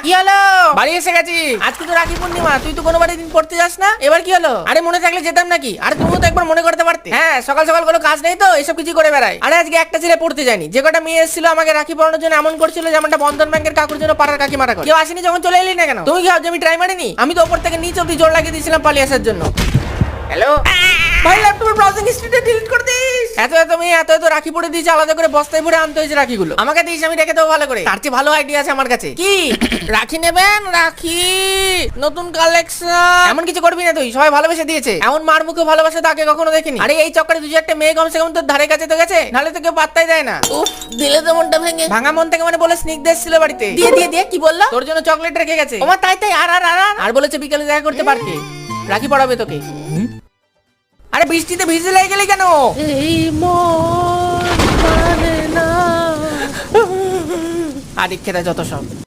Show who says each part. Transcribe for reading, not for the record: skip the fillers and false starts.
Speaker 1: কি হলো? বাড়ি এসে গেছি। আজকে তো রাখি পূর্ণিমা, তুই তো কোনো বাড়ি দিন পড়তে যাস না, এবার কি হলো? আরে মনে থাকলে যেতাম নাকি? আরে তুমিও তো একবার মনে করতে পারতে। হ্যাঁ, সকাল সকাল কোনো কাজ নেই তো এসব কিছু করে বেড়াই। আরে আজকে একটা ছেলে পড়তে যায়নি, যে কটা মেয়ে এসেছিল আমাকে রাখি পড়ানোর জন্য এমন করছিল যেমনটা বন্ধন ব্যাংকের কাকুর জন্য পাড়ার কাকি মারা করে। কেউ আসেনি যখন চলে এলি না কেন? তুমি কি ভাবছো আমি ট্রাই মারিনি? আমি তো ওপর থেকে নিচে অব্দি জোর লাগিয়ে দিয়েছিলাম পালিয়ে আসার জন্য। হ্যালো ভাই, ল্যাপটপের ব্রাউজিং হিস্ট্রিটা ডিলিট করে দিস। এত মেয়ে এত রাখি পড়ে দিয়েছে, আলাদা করে বস্তায় ভরে আনতে হয়েছে রাখিগুলো। আমাকে দিস, আমি রেখে দেবো ভালো করে। তার চেয়ে ভালো আইডিয়া আছে আমার কাছে। কি রাখি নেবেন? রাখি নতুন কালেকশন। এমন কিছু করবি না তুই, সবাই ভালোবেসে দিয়েছে। এমন মার মুখে ভালোবাসা তো আগে কখনো দেখিনি। আরে এই চক্করে দুই একটা মেয়ে কমসে কম তোর ধারে কাছে তো গেছে, নাহলে তো কেউ পাত্তাই দেয় না। উফ, দিলে তো মনটা ভেঙে। ভাঙা মন থেকে মানে বলে স্নিগ্ধ এসেছিল বাড়িতে। দিয়ে কি বললো? তোর জন্য চকলেট রেখে গেছে। ওমা তাই আর বলেছে বিকেলে দেখা করতে পারবে, রাখি পড়াবে তোকে। আরে বৃষ্টিতে ভিজে লেগে গেলি কেন? এই মন মানে না। আদিক্ষেতা যত সব।